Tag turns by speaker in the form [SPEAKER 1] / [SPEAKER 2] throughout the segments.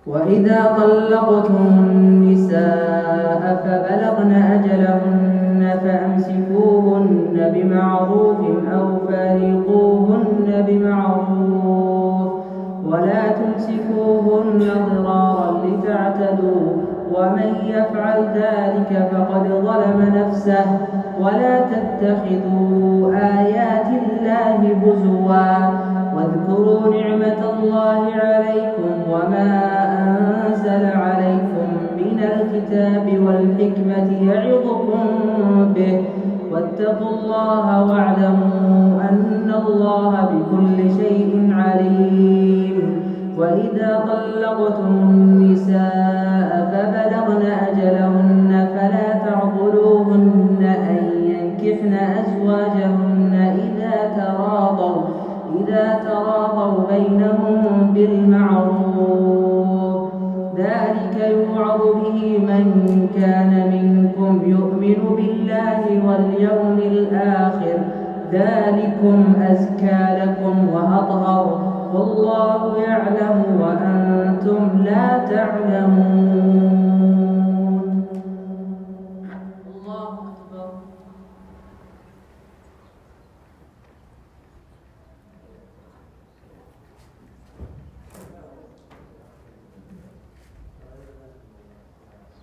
[SPEAKER 1] وإذا طلقتم النساء فبلغن أجلهن فأمسكوهن بمعروف أو فارقوهن بمعروف ولا تمسكوهن ضرارا لتعتدوا ومن يفعل ذلك فقد ظلم نفسه ولا تتخذوا آيات الله هزوا واذكروا نعمة الله عليكم وما أنزل عليكم من الكتاب والحكمة يعظكم به واتقوا الله واعلموا أن الله بكل شيء عليم. وإذا طلقتم النساء فبلغن أجلهن فلا تعضلوهن أن ينكحن أزواجهن إذا تراضوا بينهم بالمعروف ذلك يوعظ به من كان منكم يؤمن بالله واليوم الآخر ذلكم أزكى لكم وأطهر والله يعلم وأنتم لا تعلمون. الله أكبر.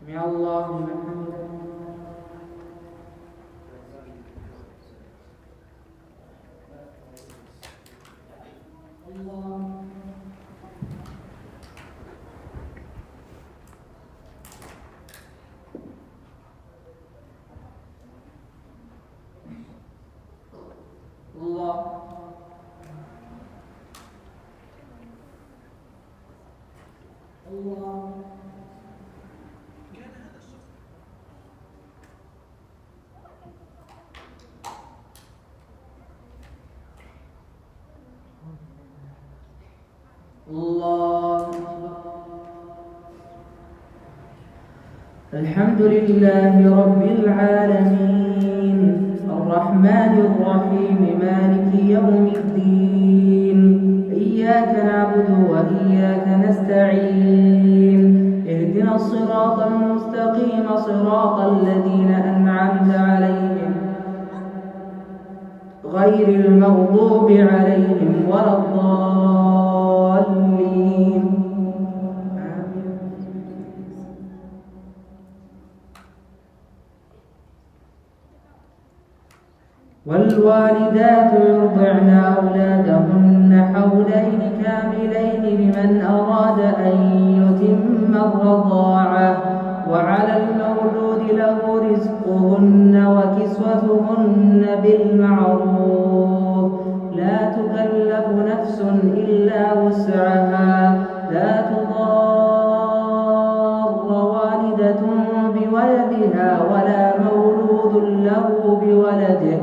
[SPEAKER 1] سمع الله لمن حمده. الله الله الله الله. الحمد لله رب العالمين الرحمن الرحيم مالك يوم الدين إياك نعبد وإياك نستعين اهدنا الصراط المستقيم صراط الذين أنعمت عليهم غير المغضوب عليهم ولا الضالين. والوالدات يرضعن أولادهن حولين كاملين لمن أراد أن يتم الرضاعة وعلى المولود له رزقهن وكسوتهن بالمعروف لا تكلف نفس إلا وسعها لا تضار والدة بولدها ولا مولود له بولده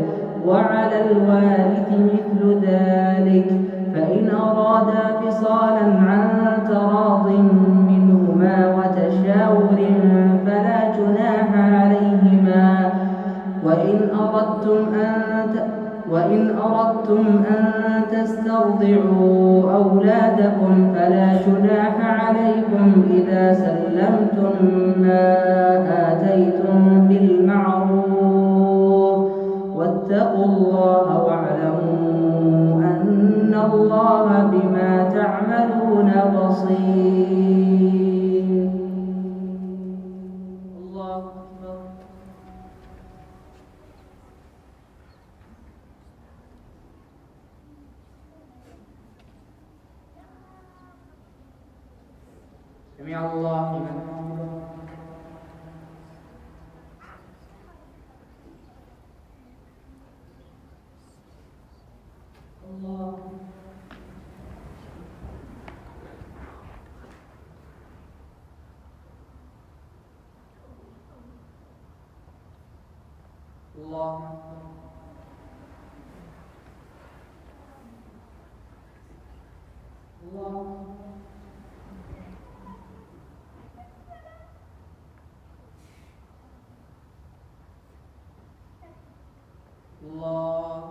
[SPEAKER 1] وعلى الوارث مثل ذلك فإن أرادا فصالا عن تراض منهما وتشاور فلا جناح عليهما وإن أردتم أن تسترضعوا أولادكم فلا جناح عليكم إذا سلمتم ما آتيتم بالمعروف واتقوا الله واعلموا أن الله بما تعملون بصير. الله أكبر. سمع الله لمن حمده. الله الله الله الله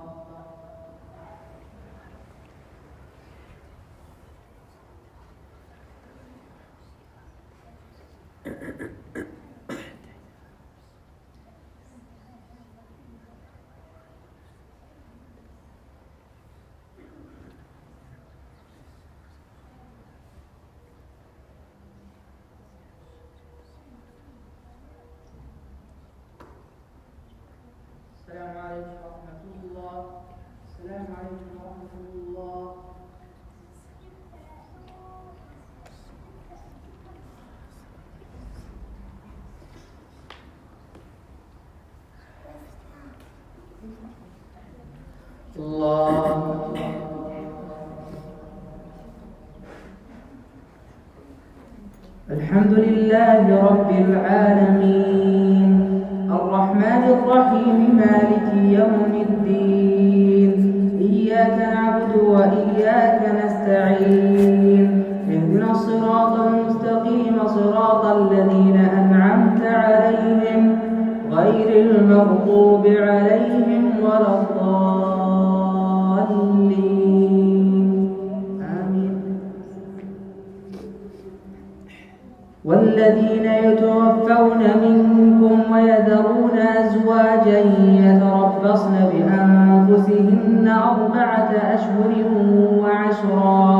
[SPEAKER 1] الحمد لله رب العالمين الرحمن الرحيم مالك يوم الدين إياك نعبد وإياك نستعين اهدنا الصراط المستقيم صراط الذين أنعمت عليهم غير المغضوب عليهم ولا الضالين آمين. والذين يتوفون منكم ويذرون أزواجا يتربصن بأنفسهن 4 أشهر وعشرا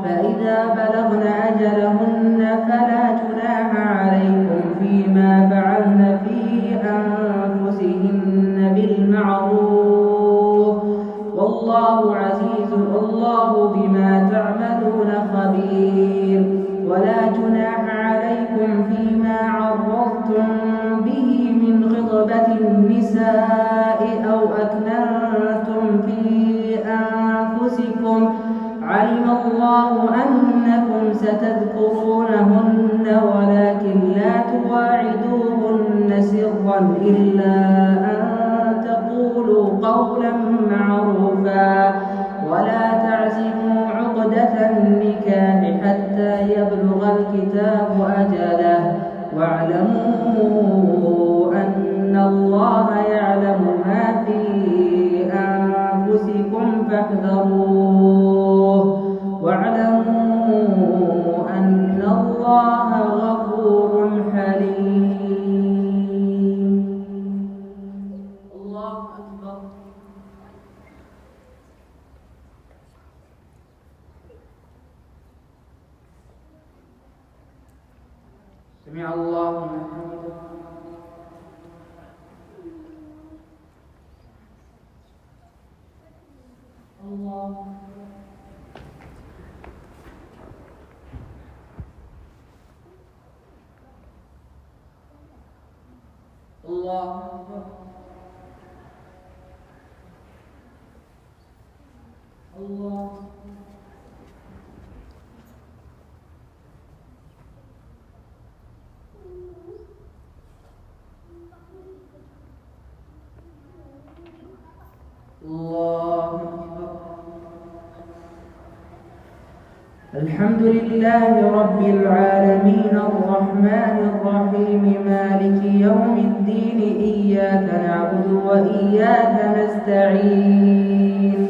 [SPEAKER 1] فإذا بلغن أجلهن فلا جناح عليكم فيما فعلن في أنفسهن بالمعروف والله عزيز والله بما تعملون خبير. ولا جناح عليكم فيما عرضتم به من خطبة النساء أو أكننتم في أنفسكم علم الله أنكم ستذكرونهن ولكن لا تواعدوهن سرا إلا أن تقولوا قولا معروفا ولا تعزموا عقدة النكاح حتى يبلغ الكتاب أجله واعلموا أن الله يعلم ما في أنفسكم فاحذروه واعلموا أن الله غفور حليم. الله أكبر. سمع الله لمن حمده. الله الله أكبر. الله الله أكبر. الحمد لله رب العالمين الرحمن الرحيم مالك يوم الدين إياك نعبد وإياك نستعين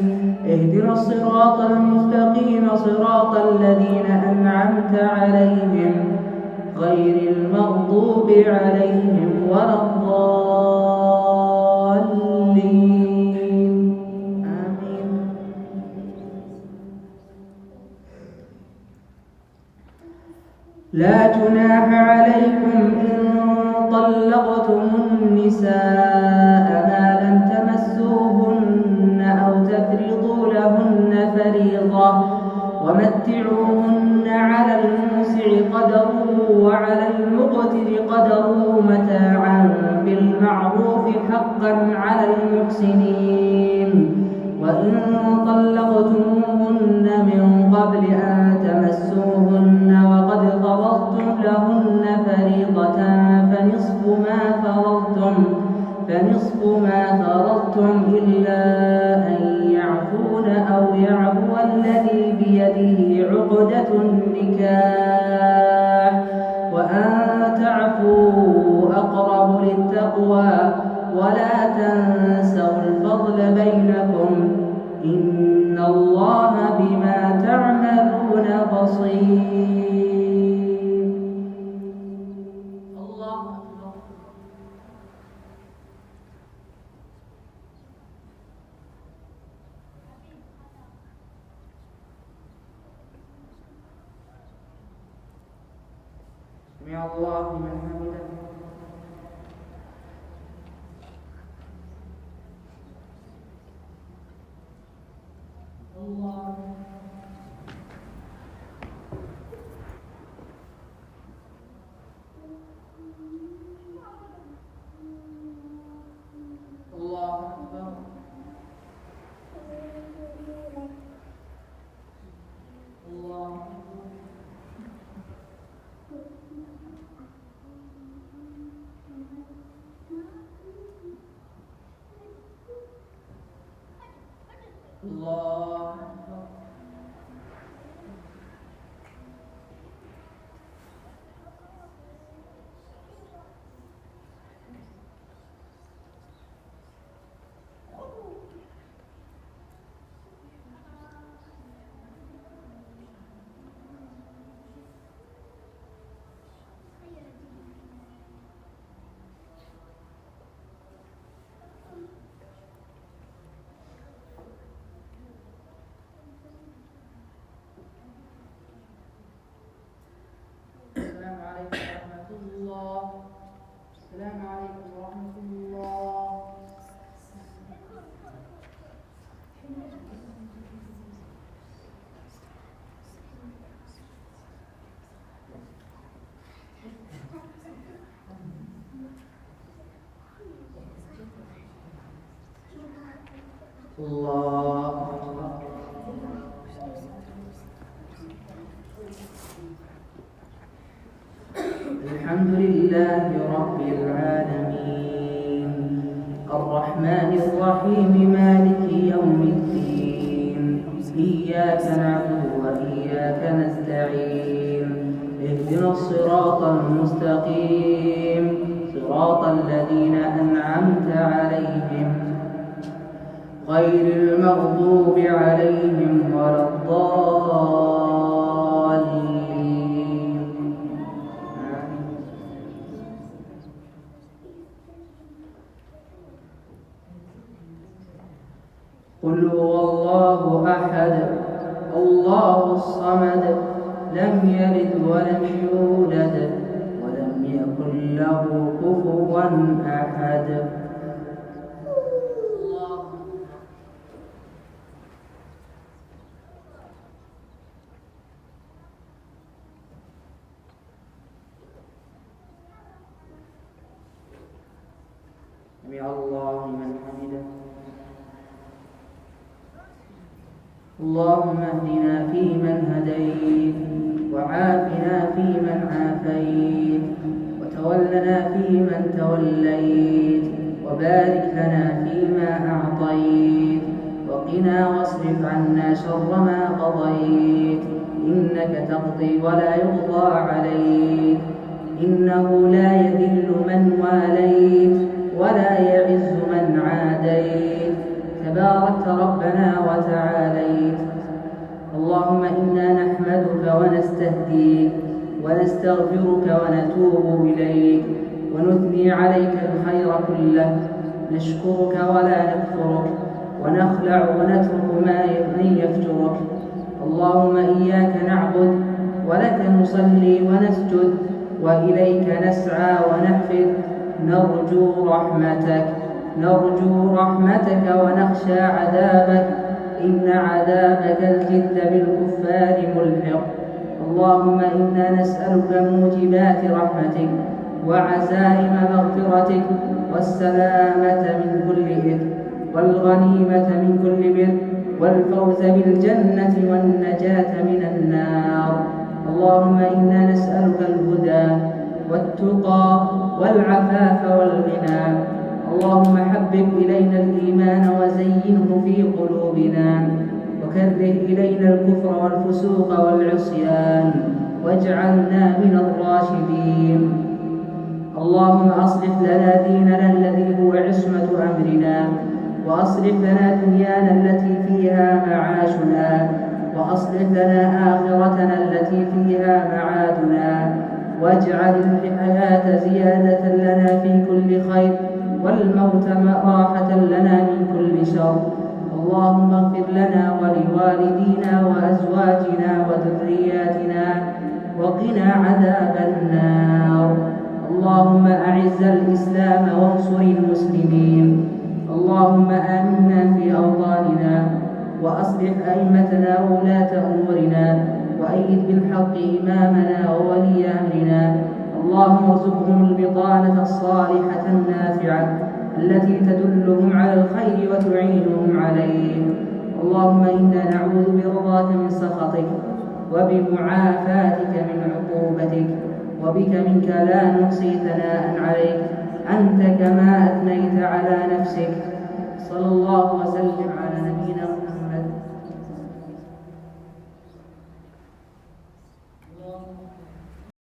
[SPEAKER 1] اهدنا الصراط المستقيم صراط الذين أنعمت عليهم غير المغضوب عليهم ولا الضالين آمين. لا جناح عليكم إن طلقتم النساء ما لم تمسوهن أو تفرضوا لهن فريضة ومتعوهن على الموسع قدره وعلى المقتر قدره متاعا بالمعروف حقا على المحسنين. وإن طلقتموهن من قبل أن تمسوهن وقد فرضتم لهن فريضة فنصف ما فرضتم إلا أن يعفون أو يعفو الذي بيده عقدة النكاح وأن تعفوا أقرب للتقوى ولا تنسوا الفضل بينكم إن الله بما تعملون بصير. الله أكبر. سمع الله لمن حمده. الله الله أكبر. الله
[SPEAKER 2] السلام عليكم ورحمة الله.
[SPEAKER 1] الله. الحمد لله رب العالمين الرحمن الرحيم مالك يوم الدين إياك نعبد وإياك نستعين اهدنا الصراط المستقيم صراط الذين أنعمت عليهم غير المغضوب عليهم ولا الضالين. قل هو الله أحد الله الصمد لم يلد ولم يولد ولم يكن له كفوا أحد. سمع الله لمن حمده. اللهم اهدنا فيمن هديت وعافنا فيمن عافيت وتولنا فيمن توليت وبارك لنا فيما أعطيت وقنا واصرف عنا شر ما قضيت إنك تقضي ولا يقضى عليك إنه لا يذل من واليت ولا يعز من عاديت تباركت ربنا وتعاليت. اللهم إنا نحمدك ونستهديك ونستغفرك ونتوب إليك ونثني عليك الخير كله نشكرك ولا نكفرك ونخلع ونترك من يفجرك. اللهم إياك نعبد ولك نصلي ونسجد وإليك نسعى ونحفد نرجو رحمتك ونخشى عذابك إن عذابك الجد بالكفار ملحق. اللهم إنا نسألك موجبات رحمتك وعزائم مغفرتك والسلامة من كل إثم والغنيمة من كل بر والفوز بالجنة والنجاة من النار. اللهم إنا نسألك الهدى والتقى والعفاف والغنى. اللهم حبب إلينا الإيمان وزينه في قلوبنا وكره إلينا الكفر والفسوق والعصيان واجعلنا من الراشدين. اللهم أصلح لنا ديننا الذي هو عصمة أمرنا وأصلح لنا دنيانا التي فيها معاشنا وأصلح لنا آخرتنا التي فيها معادنا واجعل الحياة زيادة لنا في كل خير والموت راحة لنا من كل شر. اللهم اغفر لنا ولوالدينا وأزواجنا وذرياتنا وقنا عذاب النار. اللهم أعز الإسلام وانصر المسلمين. اللهم آمنا في أوطاننا وأصلح أئمتنا وولاة أمورنا وأيد بالحق إمامنا وولي أمرنا. اللهم ارزقهم البطانة الصالحة النافعة التي تدلهم على الخير وتعينهم عليه. اللهم إنا نعوذ برضاك من سخطك وبمعافاتك من عقوبتك وبك منك لا نحصي ثناء عليك أنت كما أثنيت على نفسك. صلى الله وسلم على نبينا